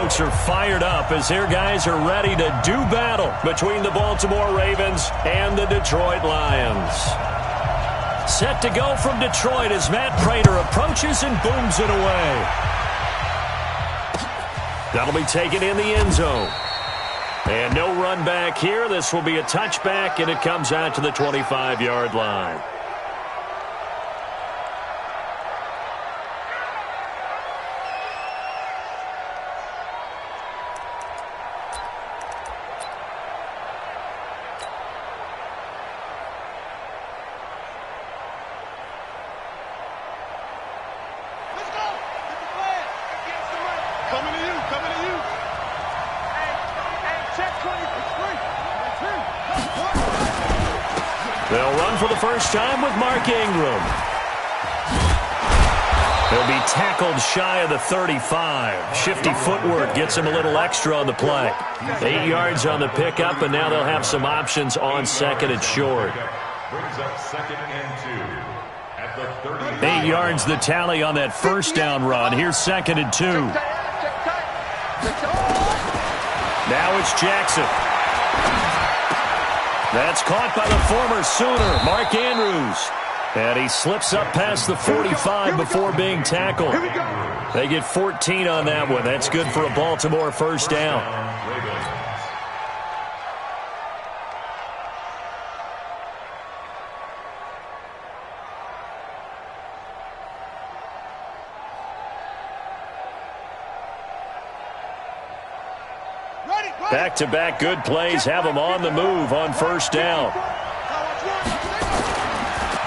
folks are fired up as their guys are ready to do battle between the Baltimore Ravens and the Detroit Lions. Set to go from Detroit as Matt Prater approaches and booms it away. That'll be taken in the end zone. And no run back here. This will be a touchback, and it comes out to the 25-yard line. They'll run for the first time with Mark Ingram. He'll be tackled shy of the 35. Shifty footwork gets him a little extra on the play. 8 yards on the pickup, and now they'll have some options on second and short. 8 yards the tally on that first down run. Here's second and 2. Now it's Jackson. That's caught by the former Sooner, Mark Andrews. And he slips up past the 45 before being tackled. They get 14 on that one. That's good for a Baltimore first down. Back-to-back good plays have them on the move on first down.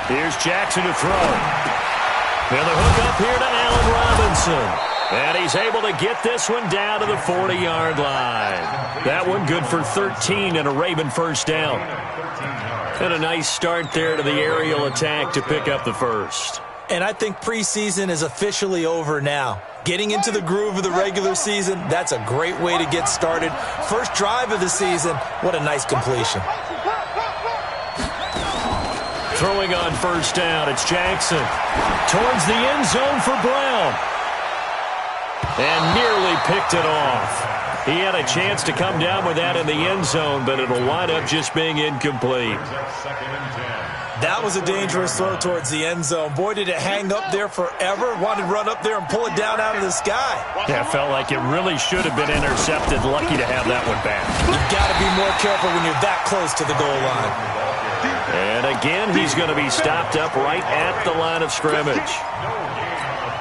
Here's Jackson to throw. And the hook up here to Allen Robinson. And he's able to get this one down to the 40-yard line. That one good for 13 and a Raven first down. And a nice start there to the aerial attack to pick up the first. And I think preseason is officially over now. Getting into the groove of the regular season, that's a great way to get started. First drive of the season, what a nice completion. Throwing on first down, it's Jackson. Towards the end zone for Brown. And nearly picked it off. He had a chance to come down with that in the end zone, but it'll wind up just being incomplete. That was a dangerous throw towards the end zone. Boy, did it hang up there forever. Wanted to run up there and pull it down out of the sky. Yeah, felt like it really should have been intercepted. Lucky to have that one back. You've got to be more careful when you're that close to the goal line. And again, he's going to be stopped up right at the line of scrimmage.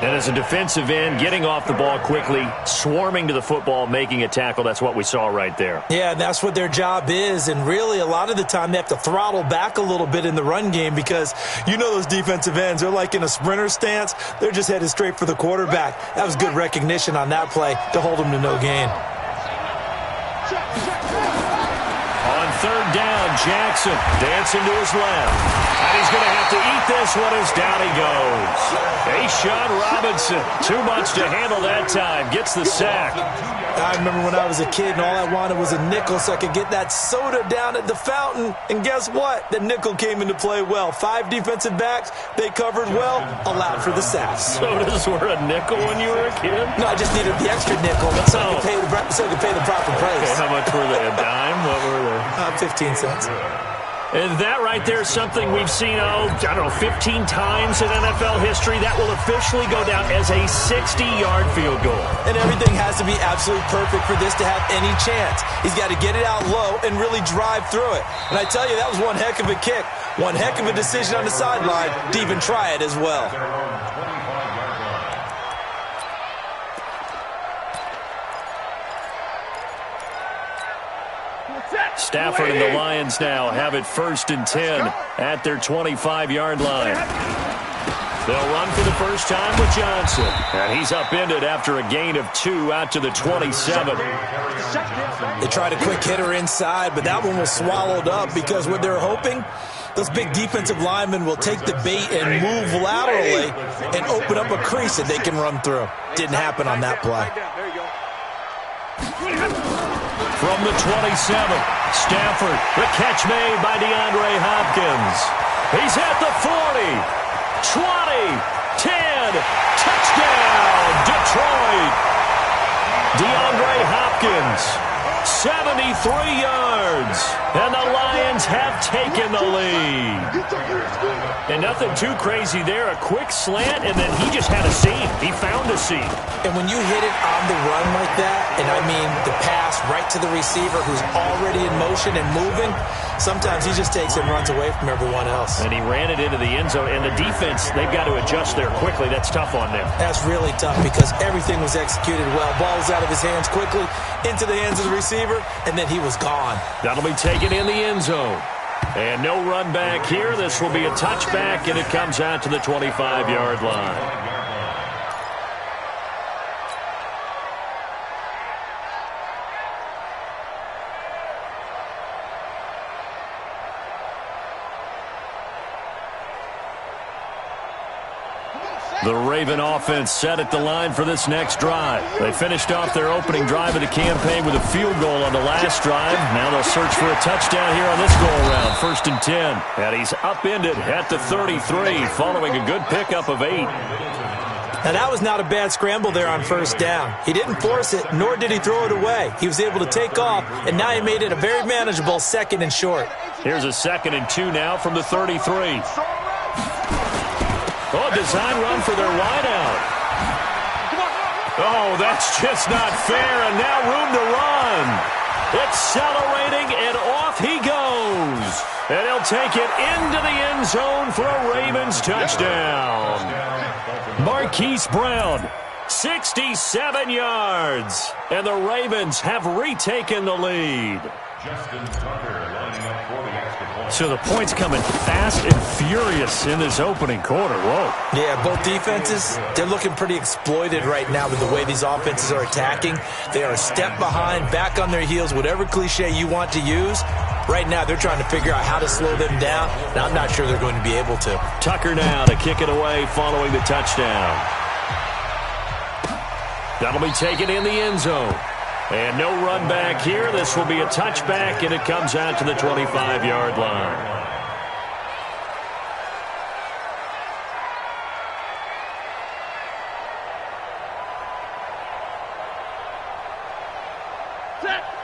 And as a defensive end, getting off the ball quickly, swarming to the football, making a tackle, that's what we saw right there. Yeah, and that's what their job is. And really, a lot of the time, they have to throttle back a little bit in the run game because you know those defensive ends, they're like in a sprinter stance. They're just headed straight for the quarterback. That was good recognition on that play to hold them to no gain. On third down, Jackson dancing to his left. And he's going to have to eat this one as down he goes. Sean Robinson, too much to handle that time, gets the sack. I remember when I was a kid and all I wanted was a nickel so I could get that soda down at the fountain. And guess what? The nickel came into play well. 5 defensive backs, they covered well, allowed for the sack. Sodas were a nickel when you were a kid? No, I just needed the extra nickel so I could pay the proper price. Okay, how much were they? A dime? What were they? 15 cents. And that right there is something we've seen, 15 times in NFL history. That will officially go down as a 60-yard field goal. And everything has to be absolutely perfect for this to have any chance. He's got to get it out low and really drive through it. And I tell you, that was one heck of a kick. One heck of a decision on the sideline to even try it as well. Stafford and the Lions now have it 1st and 10 at their 25-yard line. They'll run for the first time with Johnson. And he's upended after a gain of 2 out to the 27. They tried a quick hitter inside, but that one was swallowed up because what they're hoping, those big defensive linemen will take the bait and move laterally and open up a crease that they can run through. Didn't happen on that play. From the 27, Stafford, the catch made by DeAndre Hopkins. He's at the 40, 20, 10, touchdown, Detroit. DeAndre Hopkins. 73 yards. And the Lions have taken the lead. And nothing too crazy there. A quick slant, and then he just had a seam. He found a seam. And when you hit it on the run like that, and I mean the pass right to the receiver who's already in motion and moving, sometimes he just takes it and runs away from everyone else. And he ran it into the end zone. And the defense, they've got to adjust there quickly. That's tough on them. That's really tough because everything was executed well. Ball was out of his hands quickly, into the hands of the receiver, and then he was gone. That'll be taken in the end zone. And no run back here. This will be a touchback, and it comes out to the 25-yard line. The Raven offense set at the line for this next drive. They finished off their opening drive of the campaign with a field goal on the last drive. Now they'll search for a touchdown here on this go-around. 1st and 10. And he's upended at the 33 following a good pickup of 8. Now, that was not a bad scramble there on 1st down. He didn't force it, nor did he throw it away. He was able to take off, and now he made it a very manageable 2nd and short. Here's a 2nd and 2 now from the 33. Oh, design run for their wideout. Oh, that's just not fair, and now room to run. Accelerating, and off he goes. And he'll take it into the end zone for a Ravens touchdown. Marquise Brown, 67 yards. And the Ravens have retaken the lead. So the points coming fast and furious in this opening quarter. Whoa. Yeah, both defenses, they're looking pretty exploited right now with the way these offenses are attacking. They are a step behind, back on their heels, whatever cliche you want to use. Right now, they're trying to figure out how to slow them down, and I'm not sure they're going to be able to. Tucker now to kick it away following the touchdown. That'll be taken in the end zone. And no run back here. This will be a touchback, and it comes out to the 25-yard line.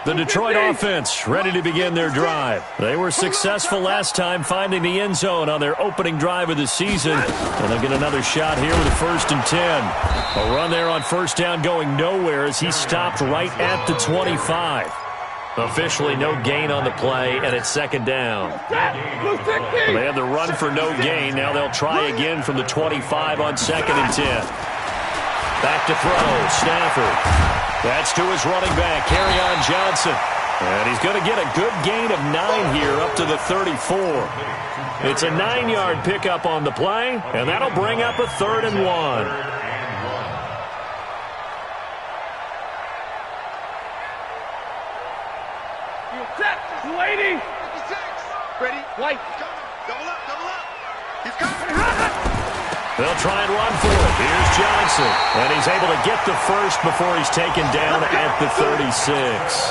The Detroit offense ready to begin their drive. They were successful last time finding the end zone on their opening drive of the season. And they'll get another shot here with a 1st and 10. A run there on 1st down going nowhere as he stopped right at the 25. Officially no gain on the play, and it's 2nd down. They had the run for no gain. Now they'll try again from the 25 on 2nd and 10. Back to throw, Stafford. That's to his running back, Kerryon Johnson. And he's going to get a good gain of 9 here up to the 34. It's a 9-yard pickup on the play, and that'll bring up a 3rd and 1. Lady. Ready? White. Double up, double up. He's coming. They'll try and run for it. Here's Johnson. And he's able to get the first before he's taken down at the 36.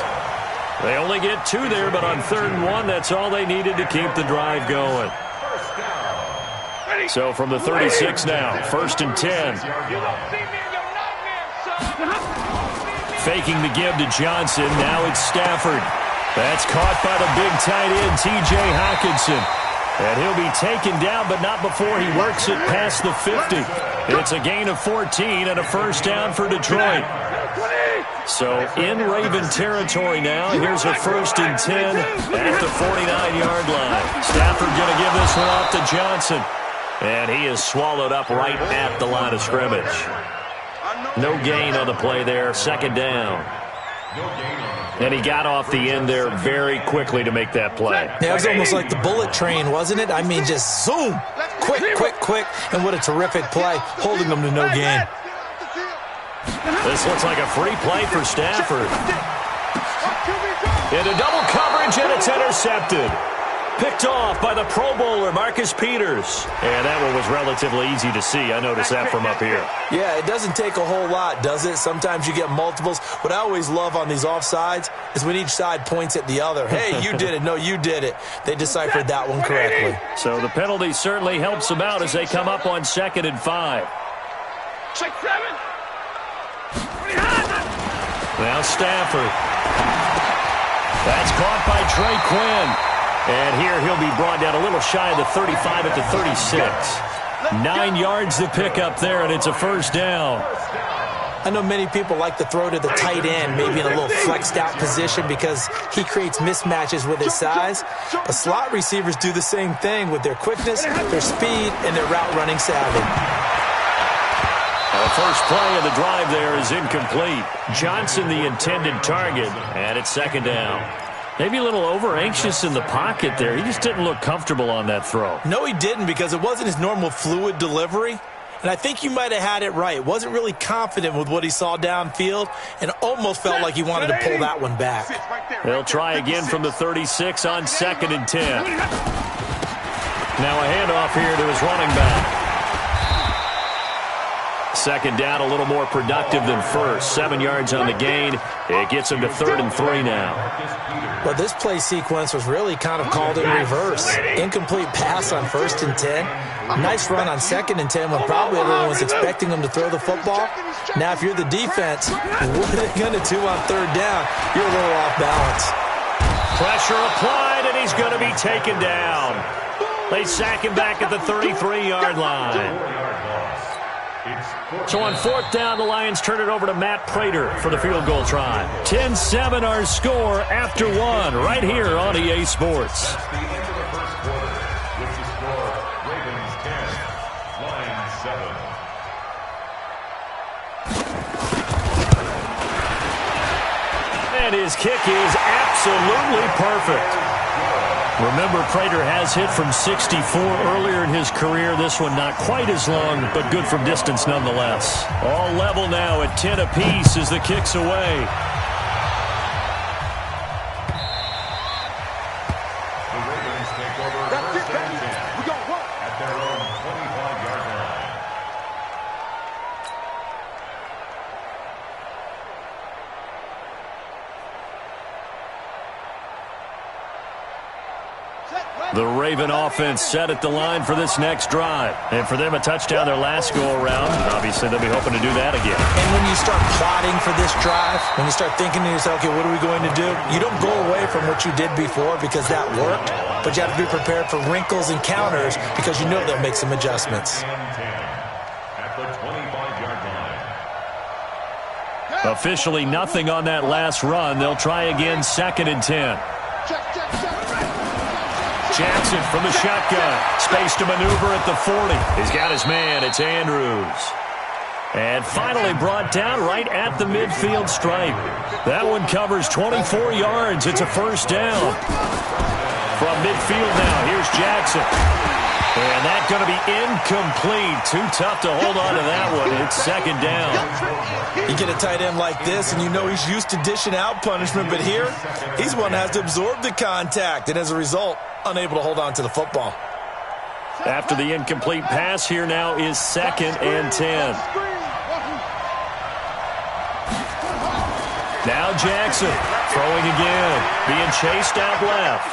They only get 2 there, but on 3rd and 1, that's all they needed to keep the drive going. So from the 36 now, 1st and 10. Faking the give to Johnson. Now it's Stafford. That's caught by the big tight end, T.J. Hockenson. And he'll be taken down, but not before he works it past the 50. It's a gain of 14 and a 1st down for Detroit. So in Raven territory now, here's a 1st and 10 at the 49-yard line. Stafford going to give this one off to Johnson. And he is swallowed up right at the line of scrimmage. No gain on the play there, 2nd down. And he got off the end there very quickly to make that play. Yeah, it was almost like the bullet train, wasn't it? I mean, just zoom. Quick, quick, quick. And what a terrific play, holding them to no gain. This looks like a free play for Stafford. Into double coverage, and it's intercepted. Picked off by the Pro Bowler, Marcus Peters. And that one was relatively easy to see. I noticed that from up here. Yeah, it doesn't take a whole lot, does it? Sometimes you get multiples. What I always love on these offsides is when each side points at the other. Hey, you did it. No, you did it. They deciphered that one correctly. So the penalty certainly helps them out as they come up on 2nd and 5. Now Stafford. That's caught by Trey Quinn. And here he'll be brought down a little shy of the 35 at the 36. 9 yards to pick up there, and it's a first down. I know many people like to throw to the tight end, maybe in a little flexed out position because he creates mismatches with his size. But slot receivers do the same thing with their quickness, their speed, and their route running savvy. The first play of the drive there is incomplete. Johnson the intended target, and it's second down. Maybe a little over-anxious in the pocket there. He just didn't look comfortable on that throw. No, he didn't, because it wasn't his normal fluid delivery. And I think you might have had it right. Wasn't really confident with what he saw downfield and almost felt like he wanted to pull that one back. They'll try again from the 36 on 2nd and 10. Now a handoff here to his running back. Second down, a little more productive than first. 7 yards on the gain. It gets him to 3rd and 3 now. Well, this play sequence was really kind of called in reverse. Incomplete pass on 1st and 10. Nice run on 2nd and 10 when probably everyone was expecting him to throw the football. Now, if you're the defense, what are they going to do on 3rd down? You're a little off balance. Pressure applied, and he's going to be taken down. They sack him back at the 33-yard line. So on 4th down, the Lions turn it over to Matt Prater for the field goal try. 10-7 our score after 1 right here on EA Sports. And his kick is absolutely perfect. Remember, Prater has hit from 64 earlier in his career. This one not quite as long, but good from distance nonetheless. All level now at 10 apiece as the kick's away. The Ravens take over first and 10 at their own 25-yard line. The Raven offense set at the line for this next drive. And for them, a touchdown their last go-around. Obviously, they'll be hoping to do that again. And when you start plotting for this drive, when you start thinking to yourself, okay, what are we going to do? You don't go away from what you did before because that worked. But you have to be prepared for wrinkles and counters because you know they'll make some adjustments. At the 25-yard line. Officially nothing on that last run. They'll try again 2nd and 10. Jackson from the shotgun. Space to maneuver at the 40. He's got his man. It's Andrews. And finally brought down right at the midfield stripe. That one covers 24 yards. It's a first down. From midfield now, here's Jackson. And that's going to be incomplete. Too tough to hold on to that one. It's 2nd down. You get a tight end like this, and you know he's used to dishing out punishment, but here, he's one that has to absorb the contact, and as a result, unable to hold on to the football. After the incomplete pass, here now is 2nd and 10. Now Jackson throwing again, being chased out left.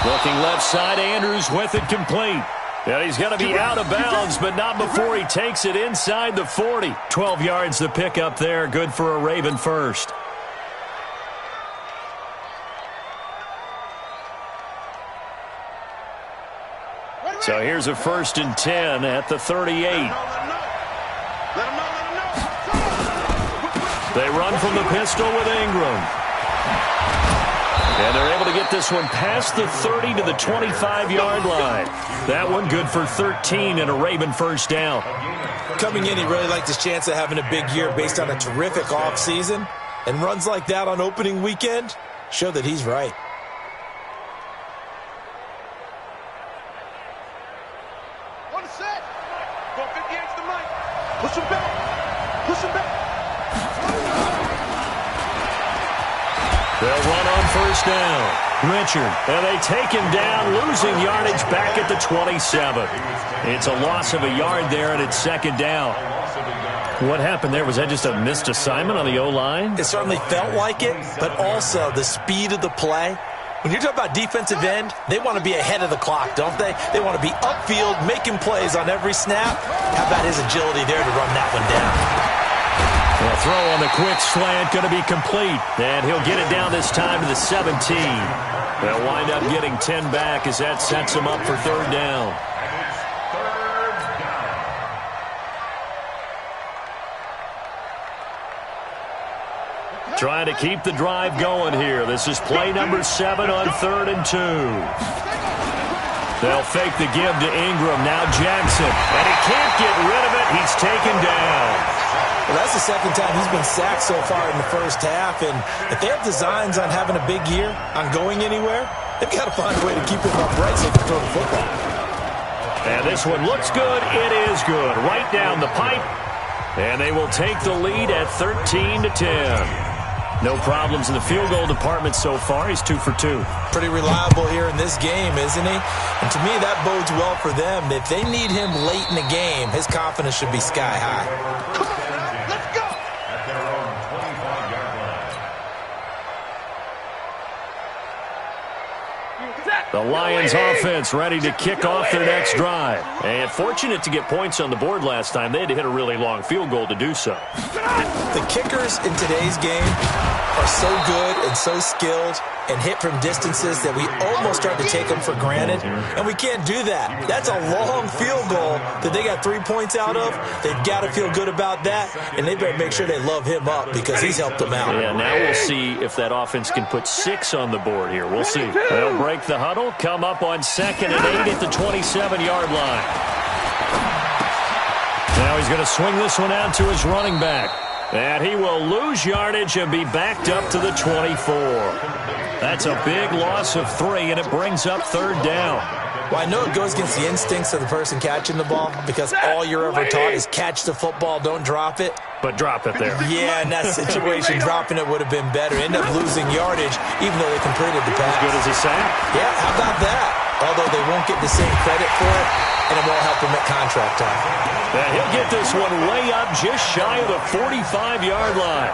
Looking left side, Andrews with it complete. And he's going to be out of bounds, but not before he takes it inside the 40. 12 yards to pick up there, good for a Raven first. So here's a 1st and 10 at the 38. They run from the pistol with Ingram. And they're able to get this one past the 30 to the 25-yard line. That one good for 13 and a Raven first down. Coming in, he really liked his chance of having a big year based on a terrific offseason. And runs like that on opening weekend show that he's right. On the set. 458's the mic. Push him back. Push him back. They'll run on first down. Richard, and they take him down, losing yardage back at the 27. It's a loss of a yard there, and it's 2nd down. What happened there? Was that just a missed assignment on the O-line? It certainly felt like it, but also the speed of the play. When you're talking about defensive end, they want to be ahead of the clock, don't they? They want to be upfield, making plays on every snap. How about his agility there to run that one down? The throw on the quick slant going to be complete. And he'll get it down this time to the 17. They'll wind up getting 10 back as that sets him up for third down. Trying to keep the drive going here. This is play number 7 on 3rd and 2. They'll fake the give to Ingram. Now Jackson. And he can't get rid of it. He's taken down. Well, that's the second time he's been sacked so far in the first half. And if they have designs on having a big year, on going anywhere, they've got to find a way to keep him upright so they can throw the football. And this one looks good. It is good. Right down the pipe. And they will take the lead at 13-10. No problems in the field goal department so far. He's 2 for 2. Pretty reliable here in this game, isn't he? And to me, that bodes well for them. If they need him late in the game, his confidence should be sky high. Come on, man. Let's go. At their own 25-yard line. The Lions offense ready to kick off their next drive. And fortunate to get points on the board last time. They had to hit a really long field goal to do so. The kickers in today's game are so good and so skilled and hit from distances that we almost start to take them for granted, and we can't do that. That's a long field goal that they got 3 points out of. They've got to feel good about that, and they better make sure they love him up because he's helped them out. Yeah, now we'll see if that offense can put 6 on the board here. We'll see. They'll break the huddle, come up on 2nd and 8 at the 27-yard line. Now he's going to swing this one out to his running back. And he will lose yardage and be backed up to the 24. That's a big loss of 3, and it brings up 3rd down. Well, I know it goes against the instincts of the person catching the ball because all you're ever taught is catch the football, don't drop it. But drop it there. Yeah, in that situation, dropping it would have been better. End up losing yardage, even though they completed the pass. As good as a sack? Yeah, how about that? Although they won't get the same credit for it, and it won't help them at contract time. And he'll get this one way up just shy of the 45-yard line.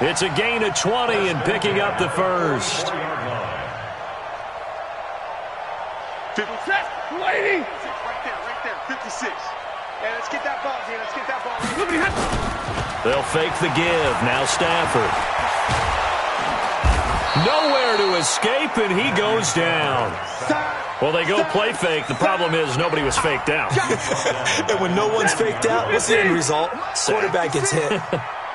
It's a gain of 20 and picking up the first. 56. Right there, 56. Yeah, let's get that ball, let's get that ball. They'll fake the give. Now Stafford. Nowhere to escape, and he goes down. Well, they go play fake. The problem is nobody was faked out. And when no one's faked out, what's the end result? Quarterback gets hit.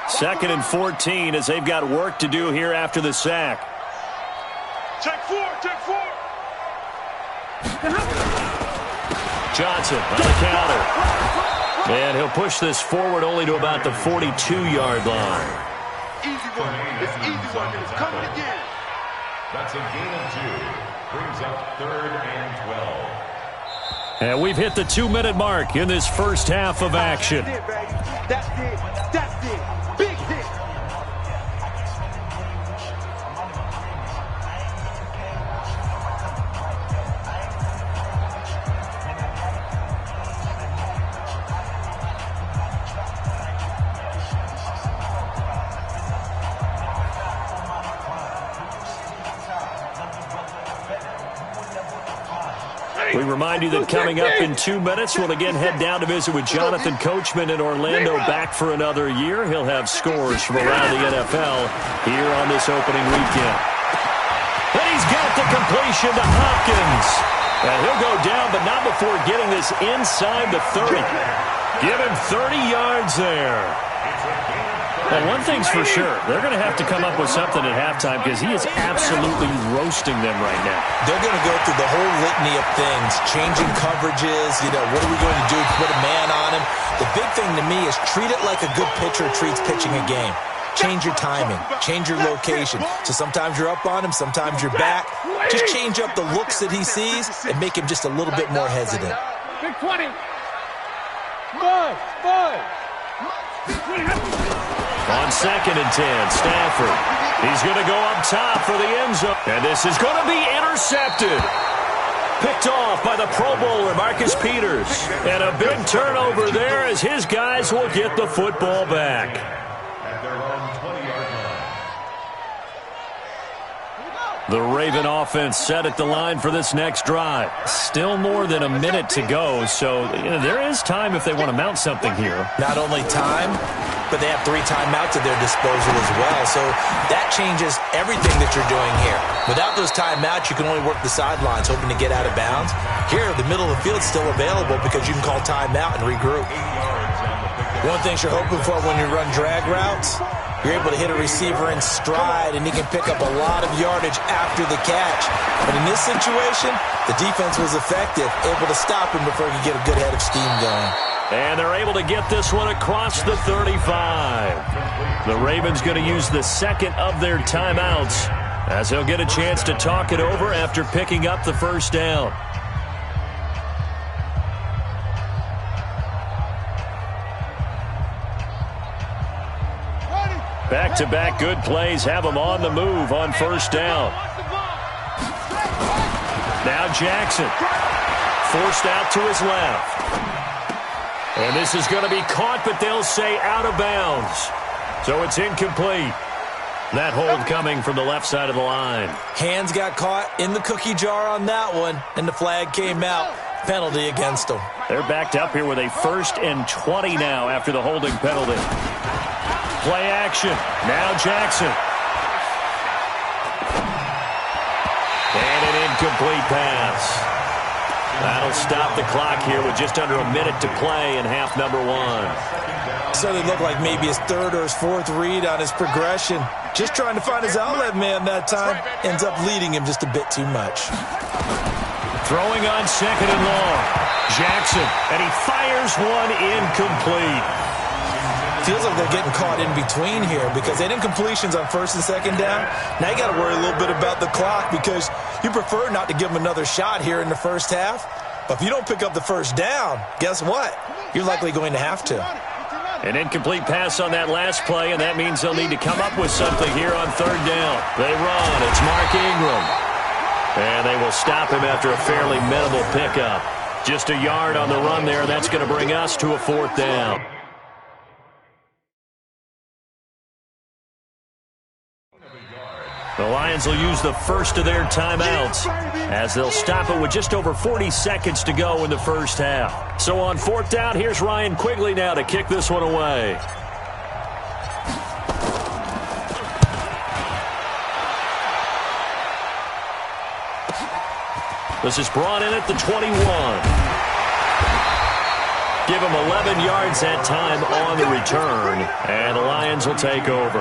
2nd and 14 as they've got work to do here after the sack. Check 4. Johnson on the counter. And he'll push this forward only to about the 42-yard line. Easy one. It's easy one. It's coming again. That's a gain of 2. Brings up 3rd and 12. And we've hit the 2-minute mark in this first half of action. That's it, baby. That's it. That's it. Big hit. We remind you that coming up in 2 minutes, we'll again head down to visit with Jonathan Coachman in Orlando, back for another year. He'll have scores from around the NFL here on this opening weekend. And he's got the completion to Hopkins. And he'll go down, but not before getting this inside the 30. Give him 30 yards there. Well, one thing's for sure. They're going to have to come up with something at halftime because he is absolutely roasting them right now. They're going to go through the whole litany of things, changing coverages, what are we going to do to put a man on him? The big thing to me is treat it like a good pitcher treats pitching a game. Change your timing, change your location. So sometimes you're up on him, sometimes you're back. Just change up the looks that he sees and make him just a little bit more hesitant. Big 20. Bud. On 2nd and 10, Stafford. He's going to go up top for the end zone. And this is going to be intercepted. Picked off by the Pro Bowler, Marcus Peters. And a big turnover there as his guys will get the football back. At their own 20-yard line. The Raven offense set at the line for this next drive. Still more than a minute to go, so there is time if they want to mount something here. Not only time, but they have 3 timeouts at their disposal as well. So that changes everything that you're doing here. Without those timeouts, you can only work the sidelines, hoping to get out of bounds. Here, the middle of the field is still available because you can call timeout and regroup. One thing you're hoping for when you run drag routes, you're able to hit a receiver in stride, and he can pick up a lot of yardage after the catch. But in this situation, the defense was effective, able to stop him before he could get a good head of steam going. And they're able to get this one across the 35. The Ravens going to use the second of their timeouts as they'll get a chance to talk it over after picking up the first down. Back-to-back good plays have them on the move on first down. Now Jackson forced out to his left. And this is going to be caught, but they'll say out of bounds. So it's incomplete. That hold coming from the left side of the line. Hands got caught in the cookie jar on that one, and the flag came out. Penalty against them. They're backed up here with a 1st and 20 now after the holding penalty. Play action. Now Jackson. And an incomplete pass. That'll stop the clock here with just under a minute to play in half number 1. So it looked like maybe his 3rd or his 4th read on his progression. Just trying to find his outlet man that time. Ends up leading him just a bit too much. Throwing on 2nd and long. Jackson, and he fires one incomplete. Feels like they're getting caught in between here because they didn't completions on 1st and 2nd down. Now you got to worry a little bit about the clock because you prefer not to give them another shot here in the first half. But if you don't pick up the first down, guess what? You're likely going to have to. An incomplete pass on that last play, and that means they'll need to come up with something here on 3rd down. They run. It's Mark Ingram. And they will stop him after a fairly minimal pickup. Just a yard on the run there. That's going to bring us to a 4th down. The Lions will use the first of their timeouts as they'll stop it with just over 40 seconds to go in the first half. So on 4th down, here's Ryan Quigley now to kick this one away. This is brought in at the 21. Give him 11 yards that time on the return, and the Lions will take over.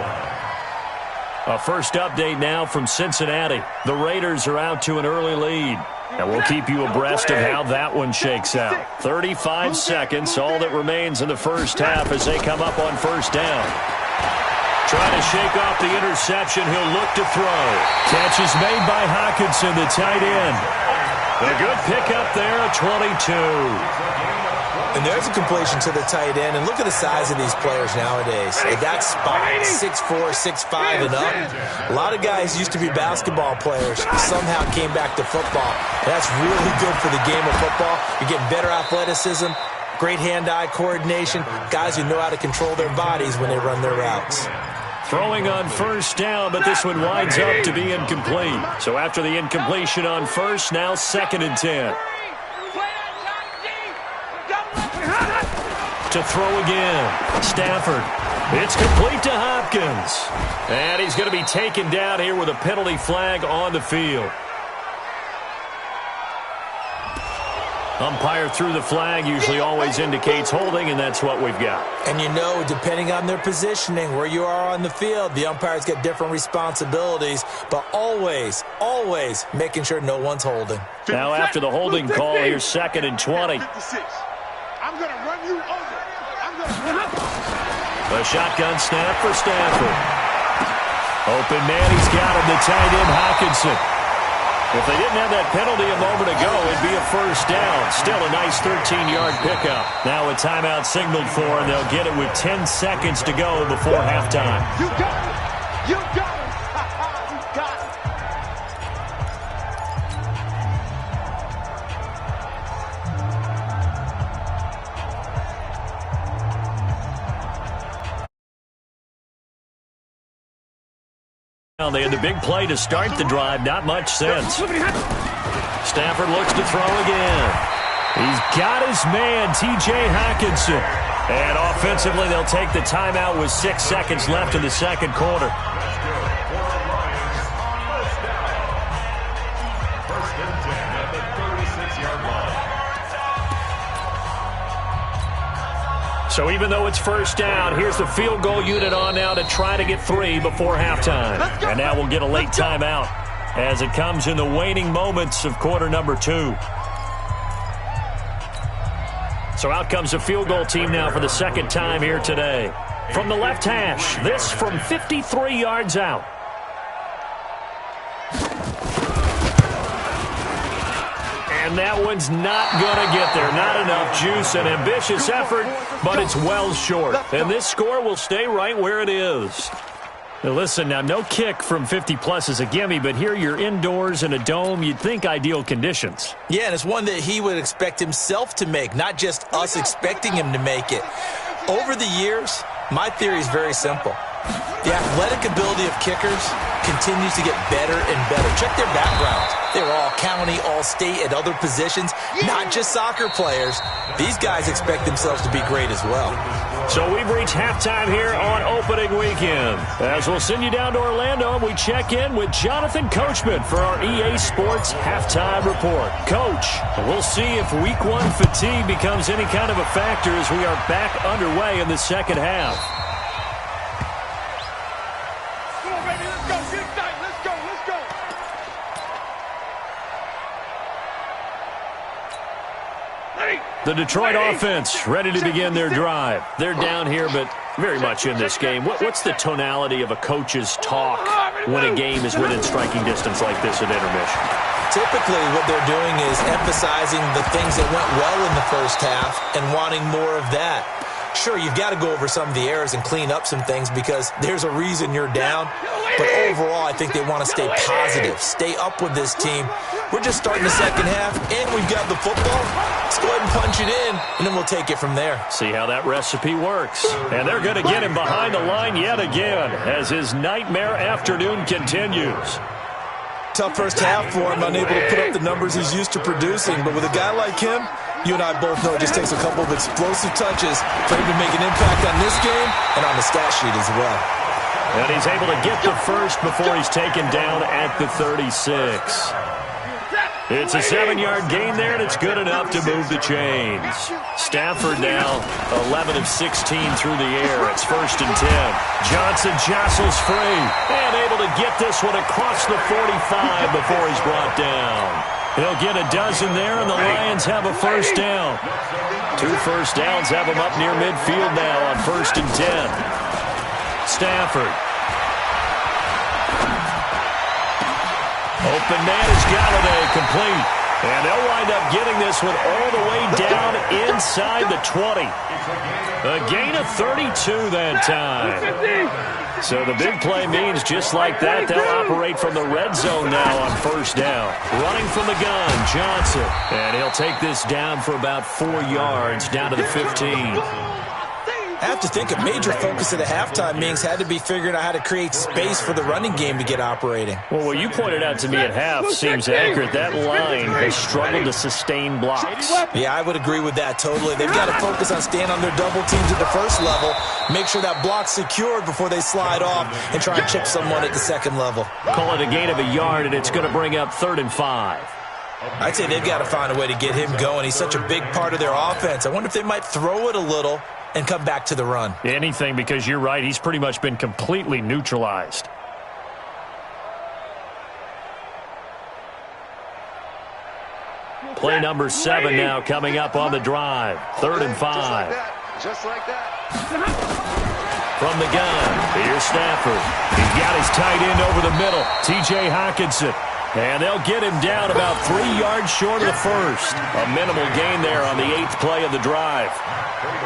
A first update now from Cincinnati. The Raiders are out to an early lead. And we'll keep you abreast of how that one shakes out. 35 seconds, all that remains in the first half as they come up on 1st down. Trying to shake off the interception, he'll look to throw. Catch is made by Hockenson, the tight end. A good pickup there, a 22. And there's a completion to the tight end. And look at the size of these players nowadays. They got spikes, 6'4", 6'5", and up. A lot of guys used to be basketball players, somehow came back to football. And that's really good for the game of football. You're getting better athleticism, great hand-eye coordination, guys who know how to control their bodies when they run their routes. Throwing on 1st down, but this one winds up to be incomplete. So after the incompletion on 1st, now 2nd and 10. To throw again. Stafford. It's complete to Hopkins. And he's going to be taken down here with a penalty flag on the field. Umpire threw the flag, usually always indicates holding, and that's what we've got. And you know, depending on their positioning, where you are on the field, the umpires get different responsibilities, but always, always making sure no one's holding. Now after the holding call, here's 2nd and 20. I'm going to run you over. A shotgun snap for Stafford. Open man, he's got him, the tight end Hockenson. If they didn't have that penalty a moment ago, it'd be a 1st down. Still a nice 13-yard pickup. Now a timeout signaled for, and they'll get it with 10 seconds to go before halftime. You got it. You got it. You got it. They had the big play to start the drive. Not much sense. Stafford looks to throw again. He's got his man, T.J. Hockenson. And offensively, they'll take the timeout with 6 seconds left in the second quarter. First and 10 at the 36-yard line. So even though it's first down, here's the field goal unit on now to try to get 3 before halftime. And now we'll get a late timeout as it comes in the waning moments of quarter number 2. So out comes the field goal team now for the second time here today. From the left hash, this from 53 yards out. And that one's not going to get there. Not enough juice. An ambitious effort, but it's well short. And this score will stay right where it is. Now listen, now no kick from 50-plus is a gimme, but here you're indoors in a dome. You'd think ideal conditions. Yeah, and it's one that he would expect himself to make, not just us expecting him to make it. Over the years, my theory is very simple. The athletic ability of kickers continues to get better and better. Check their backgrounds. They were all county, all state, at other positions, not just soccer players. These guys expect themselves to be great as well. So we've reached halftime here on opening weekend. As we'll send you down to Orlando, we check in with Jonathan Coachman for our EA Sports Halftime Report. Coach, we'll see if Week 1 fatigue becomes any kind of a factor as we are back underway in the second half. Come on, baby, let's go. Get it tight. Let's go. Let's go. The Detroit offense ready to begin their drive. They're down here, but very much in this game. What's the tonality of a coach's talk when a game is within striking distance like this at intermission? Typically, what they're doing is emphasizing the things that went well in the first half and wanting more of that. Sure, you've got to go over some of the errors and clean up some things because there's a reason you're down. But overall, I think they want to stay positive, stay up with this team. We're just starting the second half, and we've got the football. Let's go ahead and punch it in, and then we'll take it from there. See how that recipe works. And they're going to get him behind the line yet again as his nightmare afternoon continues. Tough first half for him, unable to put up the numbers he's used to producing. But with a guy like him, you and I both know it just takes a couple of explosive touches for him to make an impact on this game and on the stat sheet as well. And he's able to get the first before he's taken down at the 36. It's a 7-yard gain there, and it's good enough to move the chains. Stafford now 11 of 16 through the air. It's first and 10. Johnson jostles free and able to get this one across the 45 before he's brought down. He'll get a dozen there, and the Lions have a first down. 2 first downs have them up near midfield now on first and 10. Stafford. Open man is Galladay, complete. And they'll wind up getting this one all the way down inside the 20. A gain of 32 that time. So the big play means just like that, they'll operate from the red zone now on first down. Running from the gun, Johnson. And he'll take this down for about 4 yards, down to the 15. I have to think a major focus at the halftime meetings had to be figuring out how to create space for the running game to get operating. Well, what you pointed out to me at half seems accurate. That line has struggled to sustain blocks. Yeah, I would agree with that totally. They've got to focus on staying on their double teams at the first level, make sure that block's secured before they slide off and try and chip someone at the second level. Call it a gain of a yard, and it's going to bring up 3rd and 5. I'd say they've got to find a way to get him going. He's such a big part of their offense. I wonder if they might throw it a little and come back to the run. Anything, because you're right, he's pretty much been completely neutralized. Play number 7 now coming up on the drive. 3rd and 5. Just like that. From the gun, here's Stafford. He's got his tight end over the middle, T.J. Hockenson. And they'll get him down about 3 yards short of the first. A minimal gain there on the 8th play of the drive.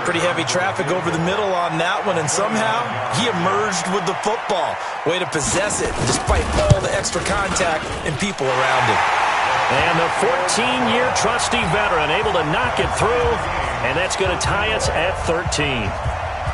Pretty heavy traffic over the middle on that one, and somehow he emerged with the football. Way to possess it, despite all the extra contact and people around him. And the 14-year trusty veteran able to knock it through, and that's going to tie us at 13.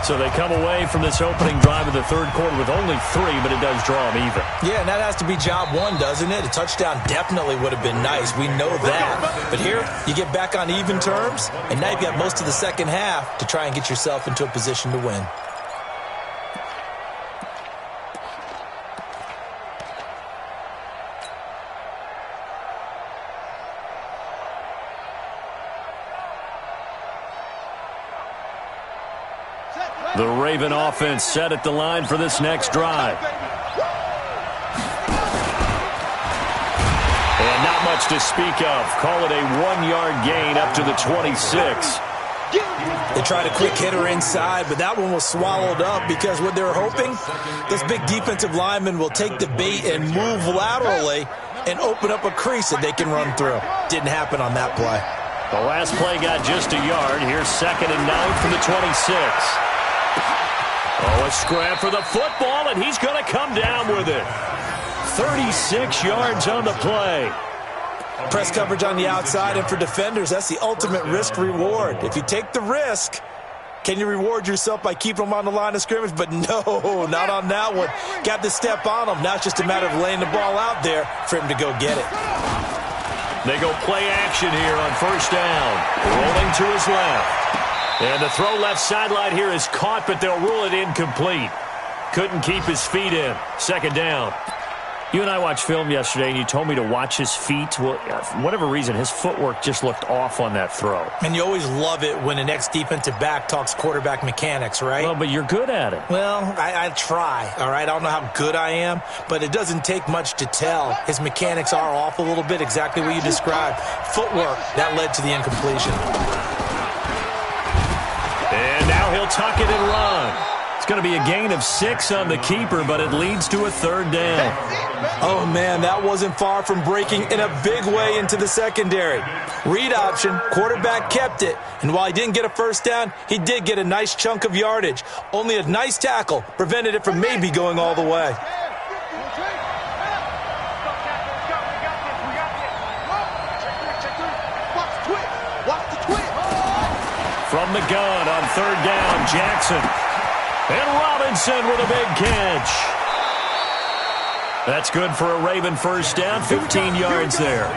So they come away from this opening drive of the third quarter with only 3, but it does draw them even. Yeah, and that has to be job one, doesn't it? A touchdown definitely would have been nice. We know that. But here, you get back on even terms, and now you've got most of the second half to try and get yourself into a position to win. The Raven offense set at the line for this next drive. And not much to speak of. Call it a 1-yard gain up to the 26. They tried a quick hitter inside, but that one was swallowed up because what they're hoping, this big defensive lineman will take the bait and move laterally and open up a crease that they can run through. Didn't happen on that play. The last play got just a yard. Here's 2nd and 9 from the 26. Oh, a scrap for the football, and he's going to come down with it. 36 yards on the play. Press coverage on the outside, and for defenders, that's the ultimate risk-reward. If you take the risk, can you reward yourself by keeping them on the line of scrimmage? But no, not on that one. Got to step on them. Now it's just a matter of laying the ball out there for him to go get it. They go play action here on 1st down. Rolling to his left. And the throw left sideline here is caught, but they'll rule it incomplete. Couldn't keep his feet in. 2nd down. You and I watched film yesterday, and you told me to watch his feet. Well, for whatever reason, his footwork just looked off on that throw. And you always love it when an ex-defensive back talks quarterback mechanics, right? Well, but you're good at it. Well, I try, all right? I don't know how good I am, but it doesn't take much to tell. His mechanics are off a little bit, exactly what you described. Footwork, that led to the incompletion. And now he'll tuck it and run. It's going to be a gain of 6 on the keeper, but it leads to a 3rd down. Oh, man, that wasn't far from breaking in a big way into the secondary. Read option, quarterback kept it, and while he didn't get a 1st down, he did get a nice chunk of yardage. Only a nice tackle prevented it from maybe going all the way. From the gun on 3rd down, Jackson. And Robinson with a big catch. That's good for a Raven 1st down, 15 yards there.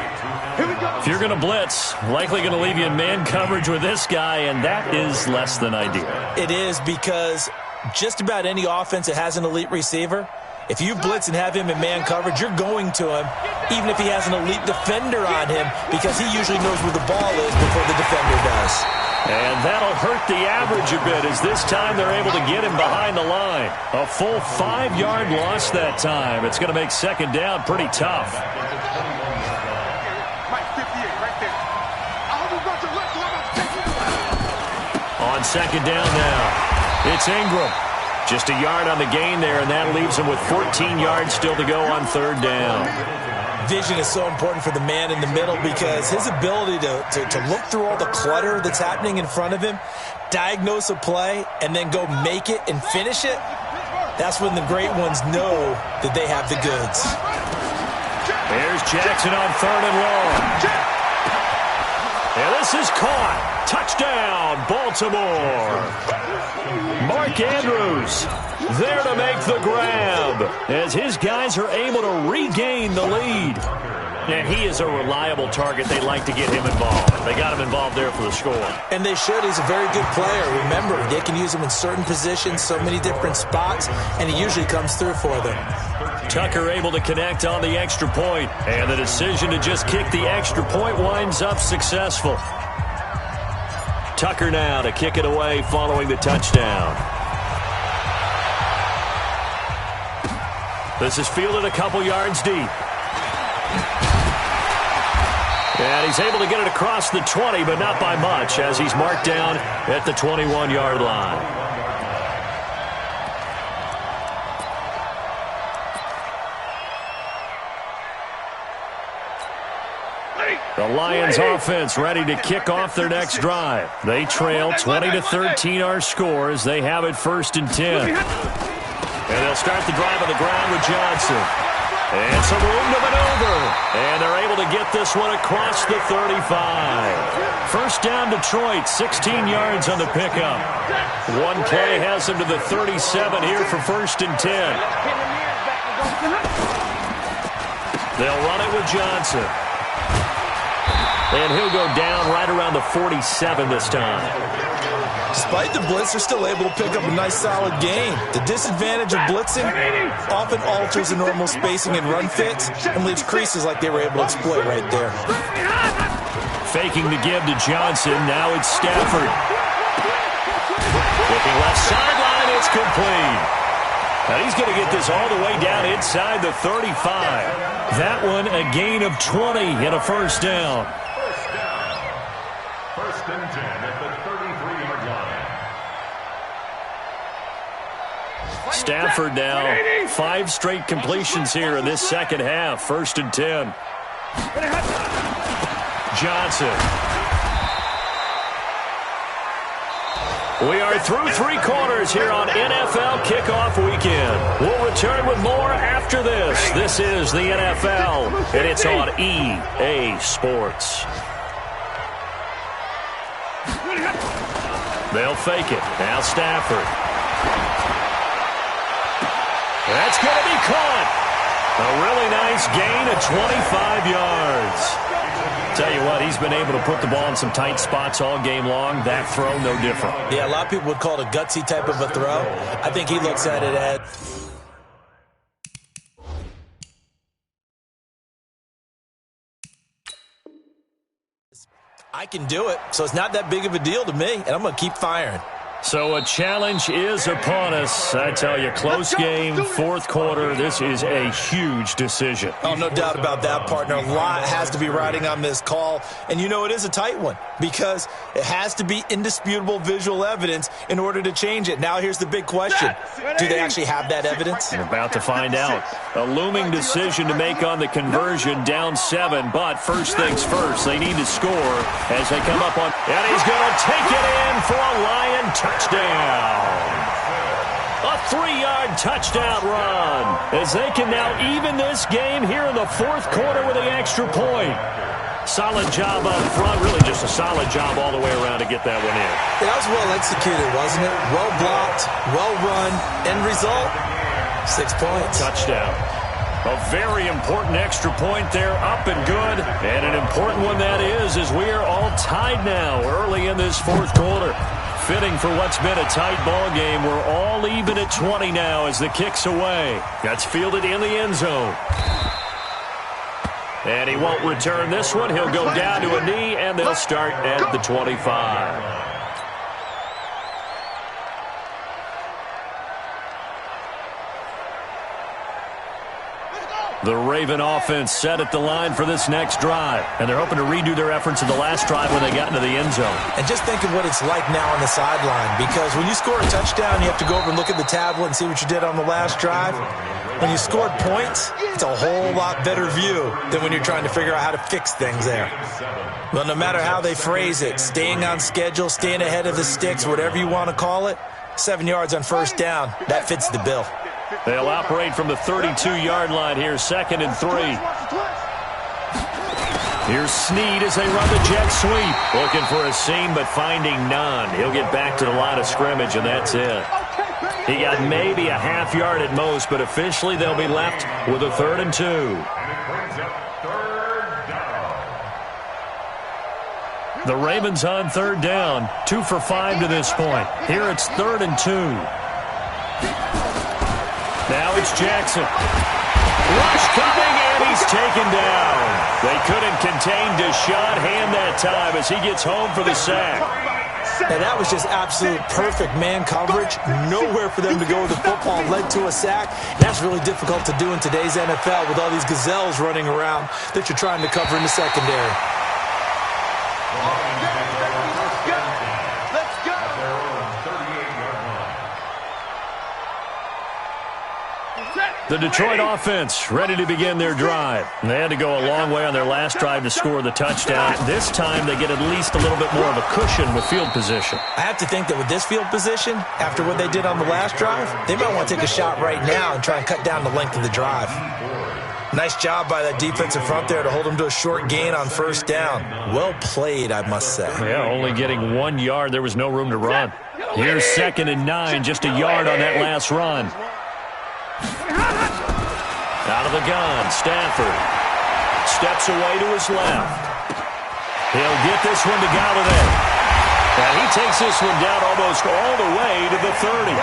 If you're going to blitz, likely going to leave you in man coverage with this guy, and that is less than ideal. It is, because just about any offense that has an elite receiver, if you blitz and have him in man coverage, you're going to him, even if he has an elite defender on him, because he usually knows where the ball is before the defender does. And that'll hurt the average a bit, as this time they're able to get him behind the line. A full 5-yard loss that time. It's going to make 2nd down pretty tough. On 2nd down now, it's Ingram. Just a yard on the gain there, and that leaves him with 14 yards still to go on 3rd down. Vision is so important for the man in the middle, because his ability to look through all the clutter that's happening in front of him, diagnose a play, and then go make it and finish it, that's when the great ones know that they have the goods. There's Jackson on 3rd and long. And this is caught. Touchdown, Baltimore. Mark Andrews there to make the grab as his guys are able to regain the lead. And he is a reliable target. They like to get him involved. They got him involved there for the score. And they should. He's a very good player. Remember, they can use him in certain positions, so many different spots, and he usually comes through for them. Tucker able to connect on the extra point, and the decision to just kick the extra point winds up successful. Tucker now to kick it away following the touchdown. This is fielded a couple yards deep. And he's able to get it across the 20, but not by much, as he's marked down at the 21-yard line. The Lions offense ready to kick off their next drive. They trail 20-13 our score as they have it 1st and 10. And they'll start the drive on the ground with Johnson. It's a room to maneuver. And they're able to get this one across the 35. First down, Detroit, 16 yards on the pickup. One play has them to the 37 here for 1st and 10. They'll run it with Johnson. And he'll go down right around the 47 this time. Despite the blitz, they're still able to pick up a nice, solid gain. The disadvantage of blitzing often alters the normal spacing and run fits and leaves creases like they were able to exploit right there. Faking the give to Johnson. Now it's Stafford. Looking left sideline. It's complete. Now he's going to get this all the way down inside the 35. That one a gain of 20 and a first down. First and 10 at the 33-yard line. Stafford now 5 straight completions here in this second half. 1st and 10. Johnson. We are through 3 quarters here on NFL Kickoff Weekend. We'll return with more after this. This is the NFL, and it's on EA Sports. They'll fake it. Now Stafford. That's going to be caught. A really nice gain of 25 yards. Tell you what, he's been able to put the ball in some tight spots all game long. That throw, no different. Yeah, a lot of people would call it a gutsy type of a throw. I think he looks at it as... I can do it, so it's not that big of a deal to me, and I'm going to keep firing. So a challenge is upon us. I tell you, close game, 4th quarter. This is a huge decision. Oh, no doubt about that, partner. A lot has to be riding on this call. And you know it is a tight one because it has to be indisputable visual evidence in order to change it. Now here's the big question. Do they actually have that evidence? We're about to find out. A looming decision to make on the conversion, down 7. But first things first, they need to score as they come up on. And he's going to take it in for a Lion touchdown. A 3-yard touchdown run as they can now even this game here in the 4th quarter with the extra point. Solid job up front, really just a solid job all the way around to get that one in. That was well executed, wasn't it? Well blocked, well run. End result, 6 points. Touchdown. A very important extra point there, up and good. And an important one that is, as we are all tied now early in this 4th quarter. Fitting for what's been a tight ball game. We're all even at 20 now as the kick's away. That's fielded in the end zone. And he won't return this one. He'll go down to a knee, and they'll start at the 25. The Raven offense set at the line for this next drive. And they're hoping to redo their efforts in the last drive when they got into the end zone. And just think of what it's like now on the sideline. Because when you score a touchdown, you have to go over and look at the tablet and see what you did on the last drive. When you scored points, it's a whole lot better view than when you're trying to figure out how to fix things there. Well, no matter how they phrase it, staying on schedule, staying ahead of the sticks, whatever you want to call it, 7 yards on first down, that fits the bill. They'll operate from the 32-yard line here, 2nd and 3. Here's Snead as they run the jet sweep. Looking for a seam, but finding none. He'll get back to the line of scrimmage, and that's it. He got maybe a half yard at most, but officially they'll be left with a 3rd and 2. The Ravens on 3rd down, 2 for 5 to this point. Here it's 3rd and 2. Now it's Jackson. Rush coming, and he's taken down. They couldn't contain Deshaun Hand that time as he gets home for the sack. And that was just absolute perfect man coverage. Nowhere for them to go with the football, led to a sack. That's really difficult to do in today's NFL with all these gazelles running around that you're trying to cover in the secondary. The Detroit offense ready to begin their drive. They had to go a long way on their last drive to score the touchdown. This time they get at least a little bit more of a cushion with field position. I have to think that with this field position, after what they did on the last drive, they might want to take a shot right now and try and cut down the length of the drive. Nice job by that defensive front there to hold him to a short gain on first down. Well played, I must say. Yeah, only getting 1 yard. There was no room to run. Here's 2nd and 9, just a yard on that last run. Out of the gun, Stafford steps away to his left. He'll get this one to Galladay. And he takes this one down almost all the way to the 30.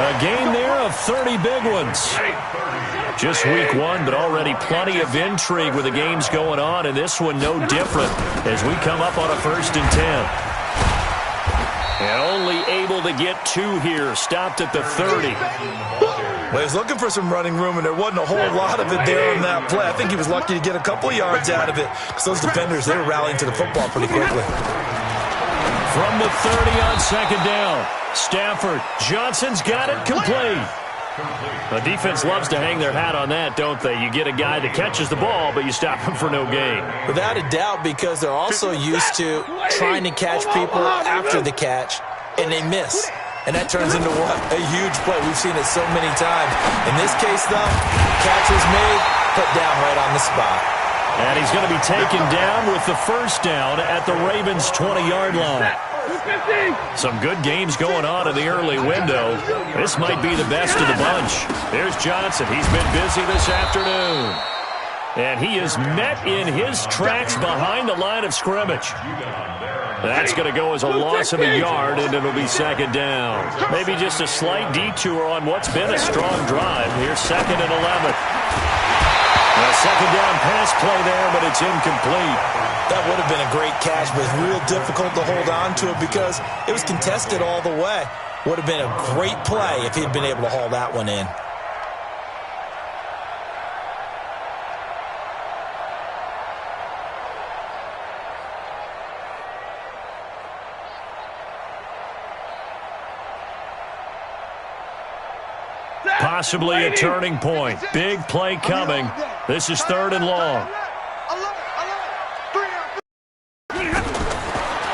A gain there of 30 big ones. Just week 1, but already plenty of intrigue with the games going on, and this one no different as we come up on a 1st and 10. And only able to get 2 here, stopped at the 30. Well, he was looking for some running room, and there wasn't a whole lot of it there on that play. I think he was lucky to get a couple of yards out of it because those defenders, they were rallying to the football pretty quickly. From the 30 on 2nd down, Stafford. Johnson's got it complete. The defense loves to hang their hat on that, don't they? You get a guy that catches the ball, but you stop him for no gain. Without a doubt, because they're also used to trying to catch people after the catch, and they miss. And that turns into what? A huge play. We've seen it so many times. In this case, though, catch was made, put down right on the spot. And he's going to be taken down with the 1st down at the Ravens' 20-yard line. Some good games going on in the early window. This might be the best of the bunch. There's Johnson. He's been busy this afternoon. And he is met in his tracks behind the line of scrimmage. That's going to go as a loss of a yard, and it'll be 2nd down. Maybe just a slight detour on what's been a strong drive. Here's 2nd and 11. A 2nd down pass play there, but it's incomplete. That would have been a great catch, but it's real difficult to hold on to it because it was contested all the way. Would have been a great play if he'd been able to haul that one in. Possibly a turning point. Big play coming. This is 3rd and long.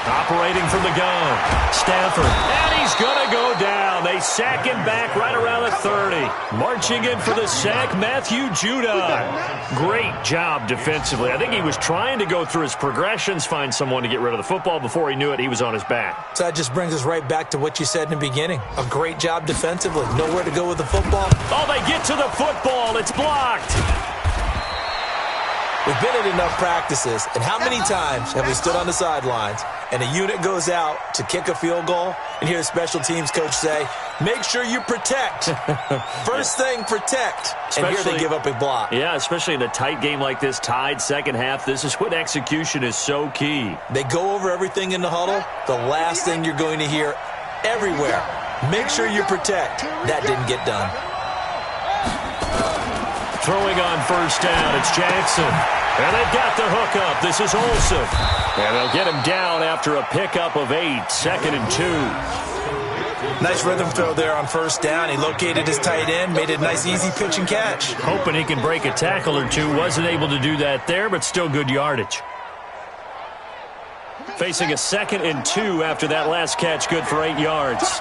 Operating from the gun, Stafford. And he's going to go down. They sack him back right around the 30. Marching in for the sack, Matthew Judon. Great job defensively. I think he was trying to go through his progressions, find someone to get rid of the football. Before he knew it, he was on his back. So that just brings us right back to what you said in the beginning. A great job defensively. Nowhere to go with the football. Oh, they get to the football. It's blocked. We've been in enough practices, and how many times have we stood on the sidelines and a unit goes out to kick a field goal and hear the special teams coach say, make sure you protect. First thing, protect. And here they give up a block. Yeah, especially in a tight game like this, tied 2nd half. This is when execution is so key. They go over everything in the huddle. The last thing you're going to hear everywhere, make sure you protect. That didn't get done. Throwing on 1st down, it's Jackson. And they've got the hook up. This is Olsen. And they'll get him down after a pickup of 8, 2nd and 2. Nice rhythm throw there on 1st down. He located his tight end, made it a nice, easy pitch and catch. Hoping he can break a tackle or two. Wasn't able to do that there, but still good yardage. Facing a 2nd and 2 after that last catch, good for 8 yards.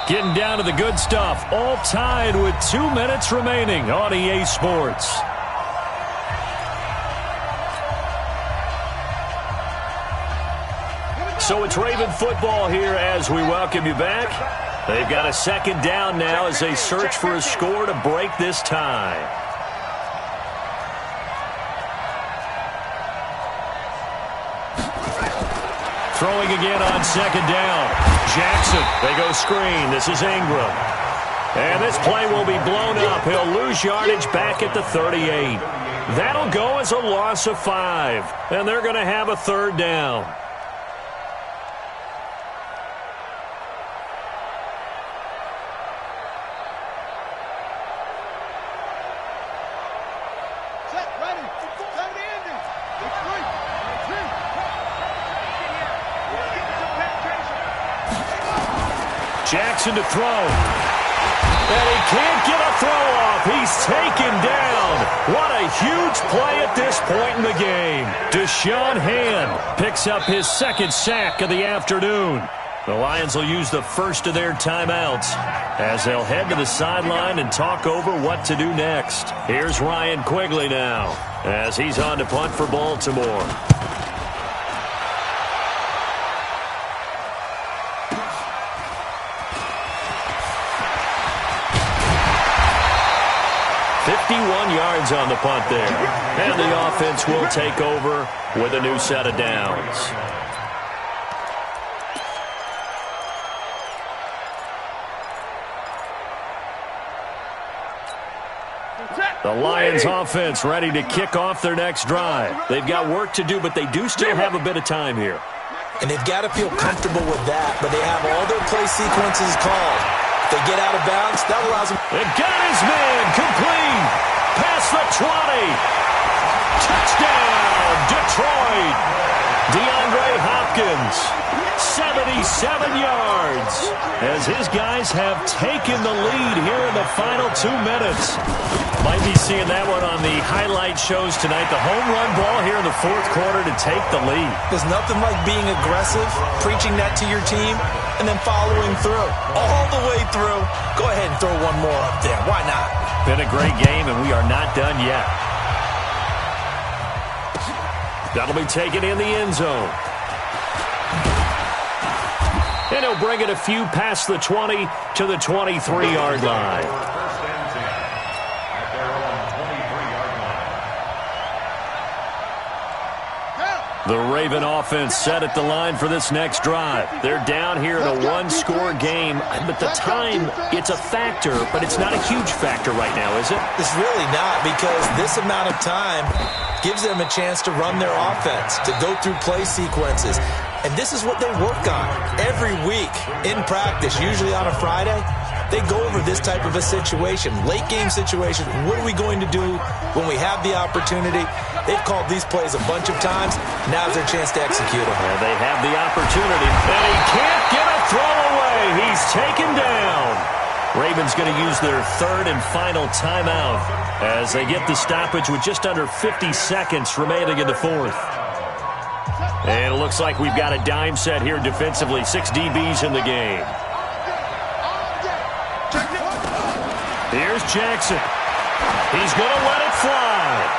Getting down to the good stuff. All tied with 2 minutes remaining on EA Sports. So it's Raven football here as we welcome you back. They've got a 2nd down now as they search for a score to break this tie. Throwing again on 2nd down. Jackson, they go screen. This is Ingram. And this play will be blown up. He'll lose yardage back at the 38. That'll go as a loss of 5. And they're going to have a 3rd down. Jackson to throw. And he can't get a throw off. He's taken down. What a huge play at this point in the game. Deshaun Hand picks up his 2nd sack of the afternoon. The Lions will use the first of their timeouts as they'll head to the sideline and talk over what to do next. Here's Ryan Quigley now as he's on to punt for Baltimore. Yards on the punt there. And the offense will take over with a new set of downs. The Lions offense ready to kick off their next drive. They've got work to do, but they do still have a bit of time here. And they've got to feel comfortable with that, but they have all their play sequences called. If they get out of bounds, that allows them. They got his man complete. Past the 20. Touchdown, Detroit. DeAndre Hopkins, 77 yards. As his guys have taken the lead here in the final 2 minutes. Might be seeing that one on the highlight shows tonight. The home run ball here in the fourth quarter to take the lead. There's nothing like being aggressive, preaching that to your team, and then following through. All the way through. Go ahead and throw one more up there. Why not? Been a great game, and we are not done yet. That'll be taken in the end zone. And he'll bring it a few past the 20 to the 23-yard line. The Raven offense set at the line for this next drive. They're down here in a one-score game, but the time, it's a factor, but it's not a huge factor right now, is it? It's really not, because this amount of time gives them a chance to run their offense, to go through play sequences. And this is what they work on every week in practice, usually on a Friday. They go over this type of a situation, late game situation. What are we going to do when we have the opportunity? They've called these plays a bunch of times. Now's their chance to execute them. Yeah, they have the opportunity, and he can't get a throw away. He's taken down. Ravens going to use their third and final timeout as they get the stoppage with just under 50 seconds remaining in the fourth. And it looks like we've got a dime set here defensively. 6 DBs in the game. Here's Jackson. He's going to let it fly.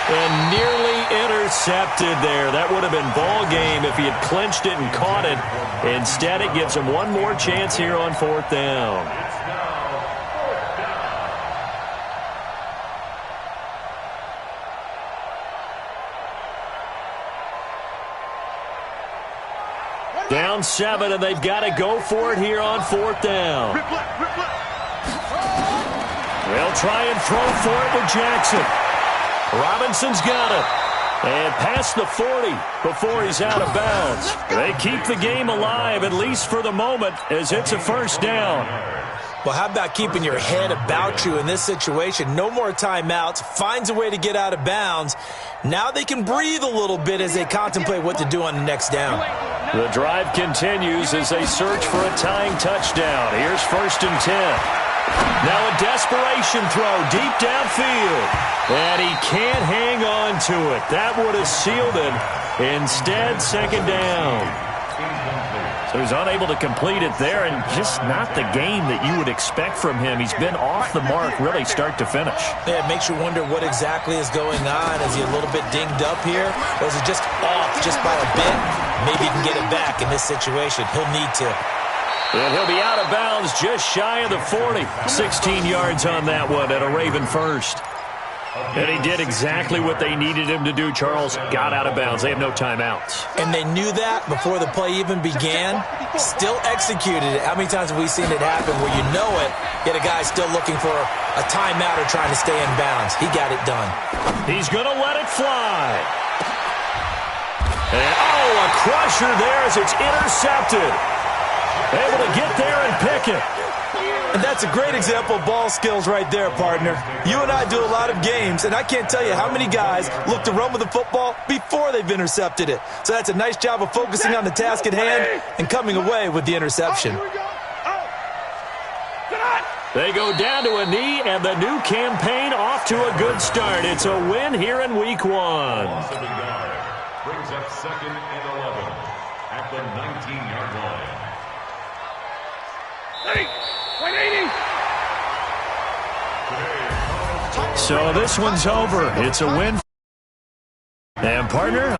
And nearly intercepted there. That would have been ball game if he had clinched it and caught it. Instead, it gives him one more chance here on fourth down. Down 7, and they've got to go for it here on fourth down. They'll try and throw for it with Jackson. Robinson's got it. And past the 40 before he's out of bounds. They keep the game alive, at least for the moment, as it's a first down. Well, how about keeping your head about you in this situation? No more timeouts. Finds a way to get out of bounds. Now they can breathe a little bit as they contemplate what to do on the next down. The drive continues as they search for a tying touchdown. Here's 1st and 10. Now a desperation throw deep downfield. And he can't hang on to it. That would have sealed it. Instead, second down. So he's unable to complete it there, and just not the game that you would expect from him. He's been off the mark really start to finish. Yeah, it makes you wonder what exactly is going on. Is he a little bit dinged up here, or is he just off just by a bit? Maybe he can get it back in this situation. He'll need to. And he'll be out of bounds just shy of the 40. 16 yards on that one at a Raven first. And he did exactly what they needed him to do, Charles. Got out of bounds. They have no timeouts. And they knew that before the play even began. Still executed it. How many times have we seen it happen where you know it, yet a guy still looking for a timeout or trying to stay in bounds? He got it done. He's going to let it fly. And, a crusher there as it's intercepted. Able to get there and pick it. And that's a great example of ball skills right there, partner. You and I do a lot of games, and I can't tell you how many guys look to run with the football before they've intercepted it. So that's a nice job of focusing on the task at hand and coming away with the interception. They go down to a knee, and the new campaign off to a good start. It's a win here in week 1. Brings up 2nd and 11 at the 19-yard line. So this one's over. It's a win. And partner,